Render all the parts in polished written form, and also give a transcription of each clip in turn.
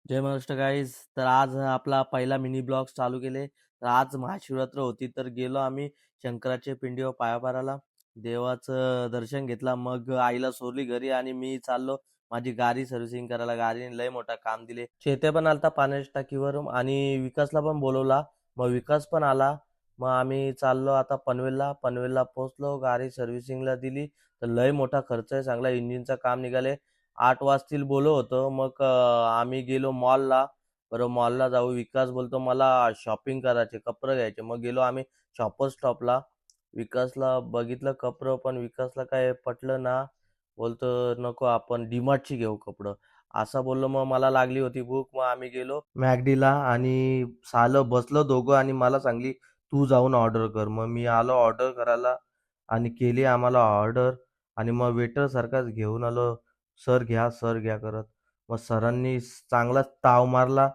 जय Maharashtra guys. तर आज आपला पहिला मिनी ब्लॉग चालू केले. तर आज महाशिवरात्र होती, तर गेलो आम्ही शंकराच्या पिंडीवर पाया पडायला. देवाचं दर्शन घेतला, मग आईला सोडली घरी आणि मी चाललो माझी गाडी सर्व्हिसिंग करायला. गाडीने लय मोठा काम दिले. चेते पण आलता पाण्याच्या टाकीवर आणि विकासला पण बोलवला. मग विकास पण आला. मग आम्ही चाललो आता पनवेलला. पनवेलला पोहोचलो, गाडी सर्व्हिसिंगला दिली. तर लय मोठा खर्च आहे, चांगला इंजिनचं काम निघाले. 8 वाजतील बोललो होतो. मग आम्ही गेलो मॉलला. बरं मॉलला जाऊ. विकास बोलतो मला शॉपिंग करायचे, कपडे घ्यायचे. मग गेलो आम्ही शॉपर स्टॉपला. विकासला बघितलं कपडं, पण विकासला काय पटलं ना. बोलतो नको, आपण डीमार्टची घेऊ कपडं. असं बोललो. मग मला लागली होती भूक. मग आम्ही गेलो मॅगडीला आणि सालं बसलो दोघं आणि मला सांगली तू जाऊन ऑर्डर कर. मग मी आलो ऑर्डर करायला आणि केली आम्हाला ऑर्डर. आणि मग वेटर सारखाच घेऊन आलो. सर घ्या करत. मग सरांनी चांगलाच ताव मारला.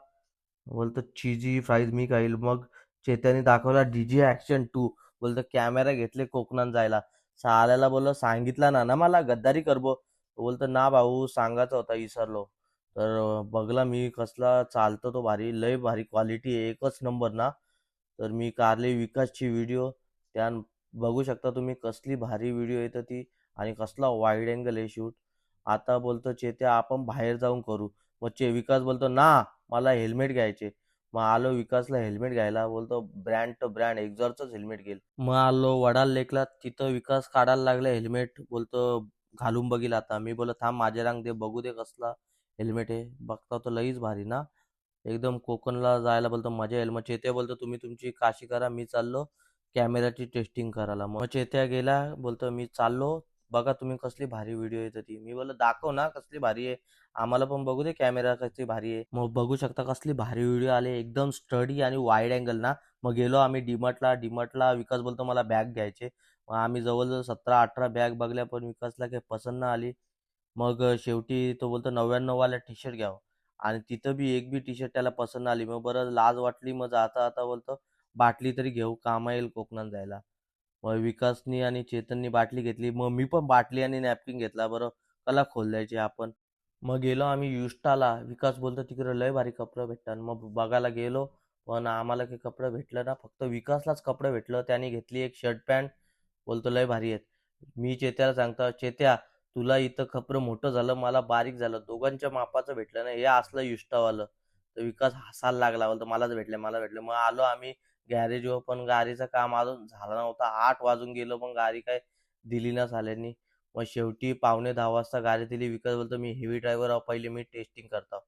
बोलतो चीजी फ्राईज मी खाईल. मग चेत्याने दाखवला डीजे ॲक्शन 2. बोलतो कॅमेरा घेतले कोकणात जायला. साल्याला बोललो सांगितलं ना ना मला गद्दारी करबो. बोलतो ना भाऊ सांगायचा होता विसरलो. तर बघला मी कसला चालतो तो भारी, लय भारी क्वालिटी आहे, एकच नंबर ना. तर मी कारली विकासची व्हिडिओ त्या बघू शकता तुम्ही, कसली भारी व्हिडिओ येतं ती. आणि कसला वाईड अँगल आहे शूट. आता बोलतो चेत्या आपण बाहेर जाऊन करू. मग विकास बोलतो ना मला हेल्मेट घ्यायचे. मग आलो विकासला हेल्मेट घ्यायला. बोलतो ब्रँड टू ब्रँड एक्झॉरचंच हेल्मेट घेईल. मग आलो वडाल लेकला. तिथं विकास काढायला लागला हेल्मेट. बोलतो घालून बघील आता. मी बोललो थांब माझे रंग दे बघू दे कसला हेल्मेट आहे. बघता तो लईच भारी ना. एकदम कोकणला जायला बोलतो मजा येईल. मग चेत्या बोलतो तुम्ही तुमची काशी करा, मी चाललो कॅमेराची टेस्टिंग करायला. मग चेत्या गेला. बोलतो मी चाललो, बघा तुम्ही कसली भारी व्हिडिओ येते ती. मी बोललो दाखव ना कसली भारी आहे, आम्हाला पण बघू दे कॅमेरा कसली भारी आहे. मग बघू शकता कसली भारी व्हिडिओ आले, एकदम स्टडी आणि वाईड अँगल ना. मग गेलो आम्ही डीमार्टला. डीमार्टला विकास बोलतो मला बॅग घ्यायचे. मग आम्ही जवळजवळ 17-18 बॅग बघल्या, पण विकासला काही पसंत नाही आली. मग शेवटी तो बोलतो 99 वाला टी शर्ट घ्यावं. आणि तिथं बी एक बी टी शर्ट त्याला पसंत आली. मग बरं लाज वाटली. मग जाता आता बोलतो बाटली तरी घेऊ, कामा येईल कोकणात जायला. मग विकासनी आणि चेतननी बाटली घेतली. मग मी पण बाटली आणि नॅपकिन घेतला. बरं कला खोल द्यायची आपण. मग गेलो आम्ही युस्टाला. विकास बोलतो तिकडे लय भारी कपडे भेटतात. मग बघायला गेलो. पण आम्हाला काही कपडे भेटलं ना, फक्त विकासलाच कपडे भेटलं. त्याने घेतली एक शर्ट पॅन्ट. बोलतो लय भारी आहेत. मी चेत्याला सांगतो चेत्या तुला इथं कपडं मोठं झालं, मला बारीक झालं, दोघांच्या मापाचं भेटलं ना, हे असलं युस्टावालं. तर विकास हसायला लागला. बोलतो मलाच भेटले मला भेटले. मग आलो आम्ही गॅरेजवर, पण गाडीचं काम अजून झालं नव्हतं. 8 वाजून गेलो, पण गाडी काय दिली ना साल्यांनी. मग शेवटी 9:45 वाजता गाडी दिली. विकास बोलतो मी हेवी ड्रायव्हर आहो, पहिले मी टेस्टिंग करतो.